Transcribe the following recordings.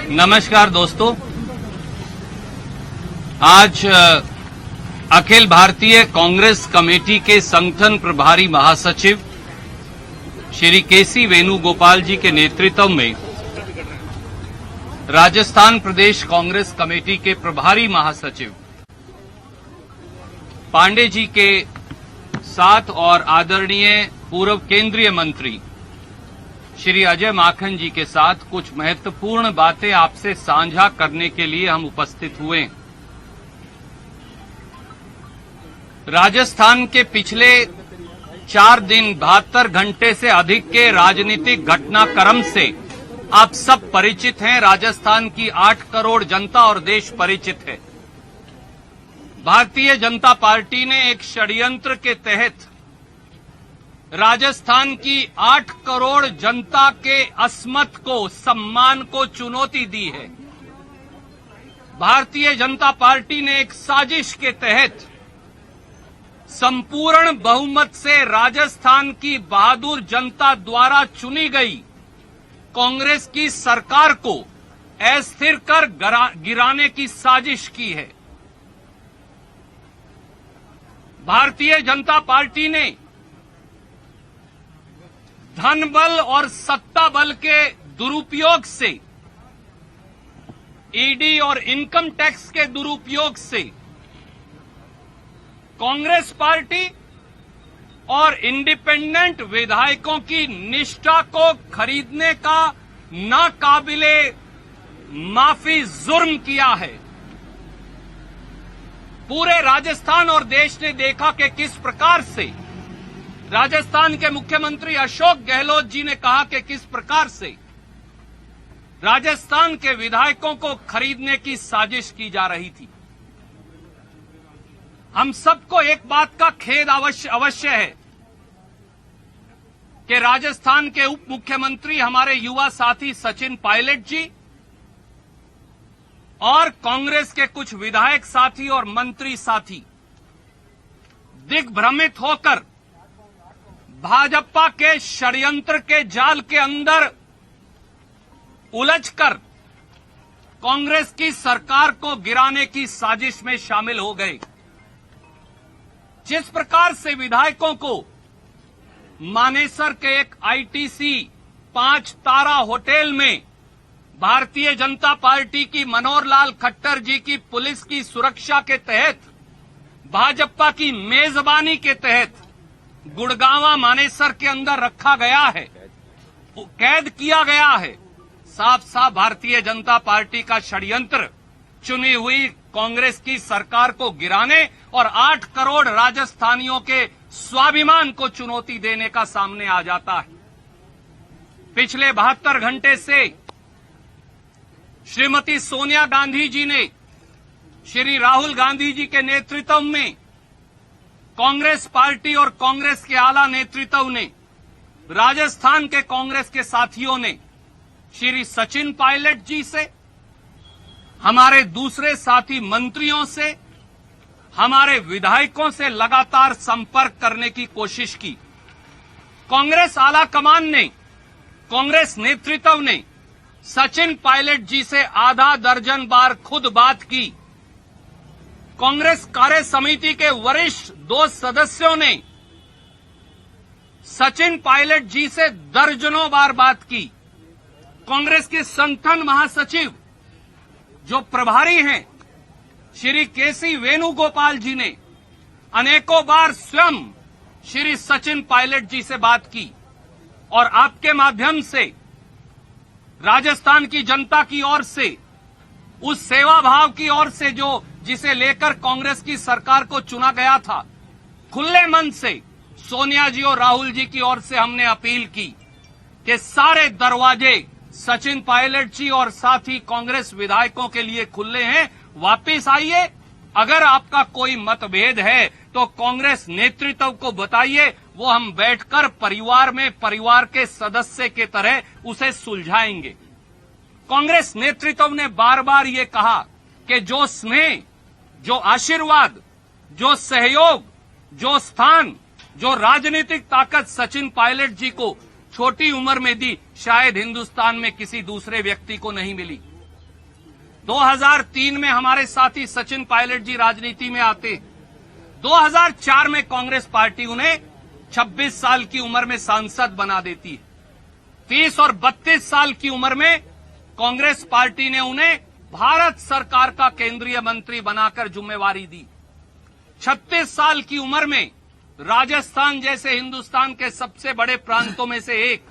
नमस्कार दोस्तों, आज अखिल भारतीय कांग्रेस कमेटी के संगठन प्रभारी महासचिव श्री केसी वेणुगोपाल जी के नेतृत्व में राजस्थान प्रदेश कांग्रेस कमेटी के प्रभारी महासचिव पांडे जी के साथ और आदरणीय पूर्व केंद्रीय मंत्री श्री अजय माखन जी के साथ कुछ महत्वपूर्ण बातें आपसे साझा करने के लिए हम उपस्थित हुए। राजस्थान के पिछले 4 दिन 72 घंटे से अधिक के राजनीतिक घटनाक्रम से आप सब परिचित हैं। राजस्थान की 8 करोड़ जनता और देश परिचित है। भारतीय जनता पार्टी ने एक षड्यंत्र के तहत राजस्थान की 8 करोड़ जनता के अस्मत को, सम्मान को चुनौती दी है। भारतीय जनता पार्टी ने एक साजिश के तहत संपूर्ण बहुमत से राजस्थान की बहादुर जनता द्वारा चुनी गई कांग्रेस की सरकार को अस्थिर कर गिराने की साजिश की है। भारतीय जनता पार्टी ने धन बल और सत्ता बल के दुरुपयोग से, ईडी और इनकम टैक्स के दुरुपयोग से कांग्रेस पार्टी और इंडिपेंडेंट विधायकों की निष्ठा को खरीदने का नाकाबिले माफी जुर्म किया है। पूरे राजस्थान और देश ने देखा कि किस प्रकार से राजस्थान के मुख्यमंत्री अशोक गहलोत जी ने कहा कि किस प्रकार से राजस्थान के विधायकों को खरीदने की साजिश की जा रही थी। हम सबको एक बात का खेद अवश्य है कि राजस्थान के उप मुख्यमंत्री हमारे युवा साथी सचिन पायलट जी और कांग्रेस के कुछ विधायक साथी और मंत्री साथी दिग्भ्रमित होकर भाजपा के षड्यंत्र के जाल के अंदर उलझकर कांग्रेस की सरकार को गिराने की साजिश में शामिल हो गए। जिस प्रकार से विधायकों को मानेसर के एक आईटीसी 5 तारा होटल में भारतीय जनता पार्टी की मनोहर लाल खट्टर जी की पुलिस की सुरक्षा के तहत, भाजपा की मेजबानी के तहत गुड़गांवा मानेसर के अंदर रखा गया है, कैद किया गया है। साफ साफ भारतीय जनता पार्टी का षड्यंत्र चुनी हुई कांग्रेस की सरकार को गिराने और 8 करोड़ राजस्थानियों के स्वाभिमान को चुनौती देने का सामने आ जाता है। पिछले 72 घंटे से श्रीमती सोनिया गांधी जी ने श्री राहुल गांधी जी के नेतृत्व में कांग्रेस पार्टी और कांग्रेस के आला नेतृत्व ने, राजस्थान के कांग्रेस के साथियों ने श्री सचिन पायलट जी से, हमारे दूसरे साथी मंत्रियों से, हमारे विधायकों से लगातार संपर्क करने की कोशिश की। कांग्रेस आला कमान ने, कांग्रेस नेतृत्व ने सचिन पायलट जी से आधा दर्जन बार खुद बात की। कांग्रेस कार्य समिति के वरिष्ठ 2 सदस्यों ने सचिन पायलट जी से दर्जनों बार बात की। कांग्रेस के संगठन महासचिव जो प्रभारी हैं श्री केसी वेणुगोपाल जी ने अनेकों बार स्वयं श्री सचिन पायलट जी से बात की और आपके माध्यम से राजस्थान की जनता की ओर से, उस सेवा भाव की ओर से जो जिसे लेकर कांग्रेस की सरकार को चुना गया था, खुले मन से सोनिया जी और राहुल जी की ओर से हमने अपील की कि सारे दरवाजे सचिन पायलट जी और साथी कांग्रेस विधायकों के लिए खुले हैं। वापस आइए। अगर आपका कोई मतभेद है तो कांग्रेस नेतृत्व को बताइए, वो हम बैठकर परिवार में परिवार के सदस्य के तरह उसे सुलझाएंगे। कांग्रेस नेतृत्व ने बार बार ये कहा कि जो स्नेह, जो आशीर्वाद, जो सहयोग, जो स्थान, जो राजनीतिक ताकत सचिन पायलट जी को छोटी उम्र में दी, शायद हिंदुस्तान में किसी दूसरे व्यक्ति को नहीं मिली। 2003 में हमारे साथी सचिन पायलट जी राजनीति में आते। 2004 में कांग्रेस पार्टी उन्हें 26 साल की उम्र में सांसद बना देती है। 30 और 32 साल की उम्र में कांग्रेस पार्टी ने उन्हें भारत सरकार का केंद्रीय मंत्री बनाकर जिम्मेवारी दी। 36 साल की उम्र में राजस्थान जैसे हिंदुस्तान के सबसे बड़े प्रांतों में से एक,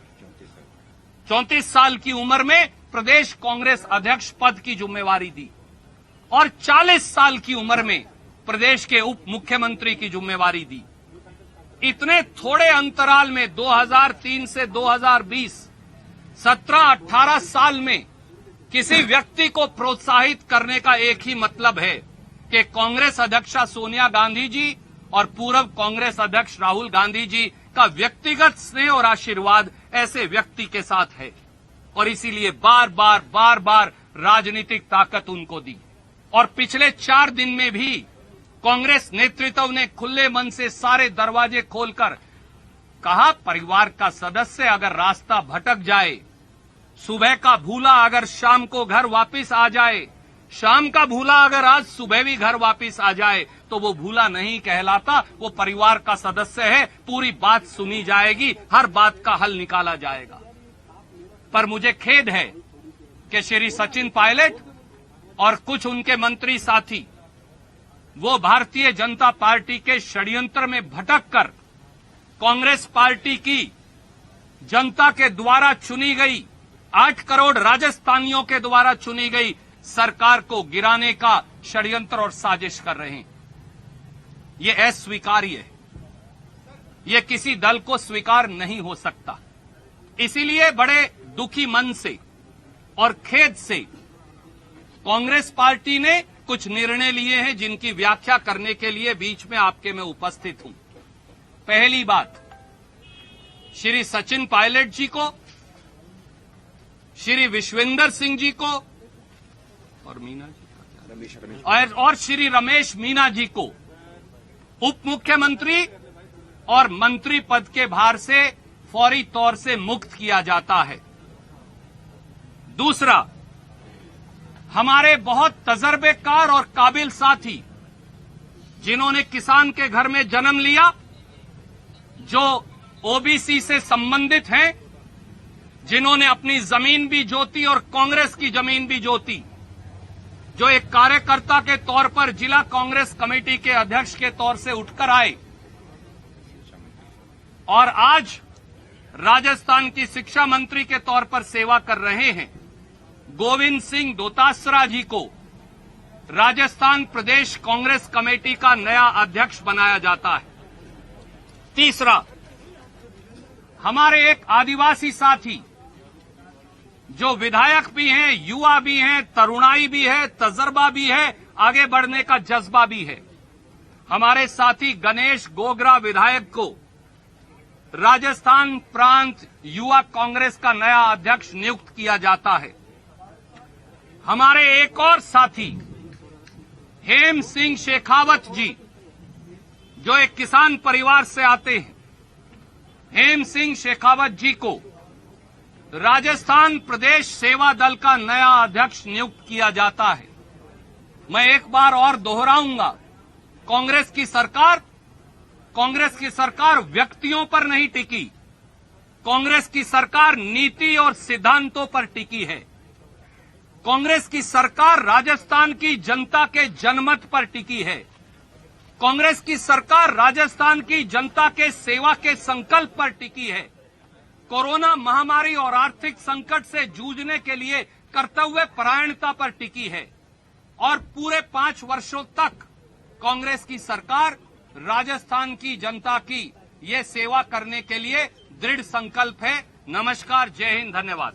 34 साल की उम्र में प्रदेश कांग्रेस अध्यक्ष पद की जिम्मेवारी दी और 40 साल की उम्र में प्रदेश के उप मुख्यमंत्री की जिम्मेवारी दी। इतने थोड़े अंतराल में 2003 से 2020 17-18 साल में किसी व्यक्ति को प्रोत्साहित करने का एक ही मतलब है कि कांग्रेस अध्यक्षा सोनिया गांधी जी और पूर्व कांग्रेस अध्यक्ष राहुल गांधी जी का व्यक्तिगत स्नेह और आशीर्वाद ऐसे व्यक्ति के साथ है और इसीलिए बार बार राजनीतिक ताकत उनको दी। और पिछले 4 दिन में भी कांग्रेस नेतृत्व ने खुले मन से सारे दरवाजे खोलकर कहा, परिवार का सदस्य अगर रास्ता भटक जाए, सुबह का भूला अगर शाम को घर वापस आ जाए, शाम का भूला अगर आज सुबह भी घर वापस आ जाए तो वो भूला नहीं कहलाता, वो परिवार का सदस्य है। पूरी बात सुनी जाएगी, हर बात का हल निकाला जाएगा। पर मुझे खेद है कि श्री सचिन पायलट और कुछ उनके मंत्री साथी वो भारतीय जनता पार्टी के षड्यंत्र में भटककर कांग्रेस पार्टी की जनता के द्वारा चुनी गई 8 करोड़ राजस्थानियों के द्वारा चुनी गई सरकार को गिराने का षड्यंत्र और साजिश कर रहे हैं। ये अस्वीकार्य है, ये किसी दल को स्वीकार नहीं हो सकता। इसीलिए बड़े दुखी मन से और खेद से कांग्रेस पार्टी ने कुछ निर्णय लिए हैं जिनकी व्याख्या करने के लिए बीच में आपके मैं उपस्थित हूं। पहली बात, श्री सचिन पायलट जी को, श्री विश्वेंद्र सिंह जी को और मीना जी और श्री रमेश मीना जी को उप मुख्यमंत्री और मंत्री पद के भार से फौरी तौर से मुक्त किया जाता है। दूसरा, हमारे बहुत तजर्बेकार और काबिल साथी जिन्होंने किसान के घर में जन्म लिया, जो ओबीसी से संबंधित हैं, जिन्होंने अपनी जमीन भी जोती और कांग्रेस की जमीन भी जोती, जो एक कार्यकर्ता के तौर पर जिला कांग्रेस कमेटी के अध्यक्ष के तौर से उठकर आए और आज राजस्थान की शिक्षा मंत्री के तौर पर सेवा कर रहे हैं, गोविंद सिंह दोतासरा जी को राजस्थान प्रदेश कांग्रेस कमेटी का नया अध्यक्ष बनाया जाता है। तीसरा, हमारे एक आदिवासी साथी जो विधायक भी हैं, युवा भी हैं, तरुणाई भी है, तजर्बा भी है, आगे बढ़ने का जज्बा भी है, हमारे साथी गणेश गोगरा विधायक को राजस्थान प्रांत युवा कांग्रेस का नया अध्यक्ष नियुक्त किया जाता है। हमारे एक और साथी हेम सिंह शेखावत जी, जो एक किसान परिवार से आते हैं, हेम सिंह शेखावत जी को राजस्थान प्रदेश सेवा दल का नया अध्यक्ष नियुक्त किया जाता है। मैं एक बार और दोहराऊंगा, कांग्रेस की सरकार व्यक्तियों पर नहीं टिकी, कांग्रेस की सरकार नीति और सिद्धांतों पर टिकी है। कांग्रेस की सरकार राजस्थान की जनता के जनमत पर टिकी है। कांग्रेस की सरकार राजस्थान की जनता के सेवा के संकल्प पर टिकी है। कोरोना महामारी और आर्थिक संकट से जूझने के लिए कर्तव्य परायणता पर टिकी है और पूरे 5 वर्षों तक कांग्रेस की सरकार राजस्थान की जनता की ये सेवा करने के लिए दृढ़ संकल्प है। नमस्कार, जय हिंद, धन्यवाद।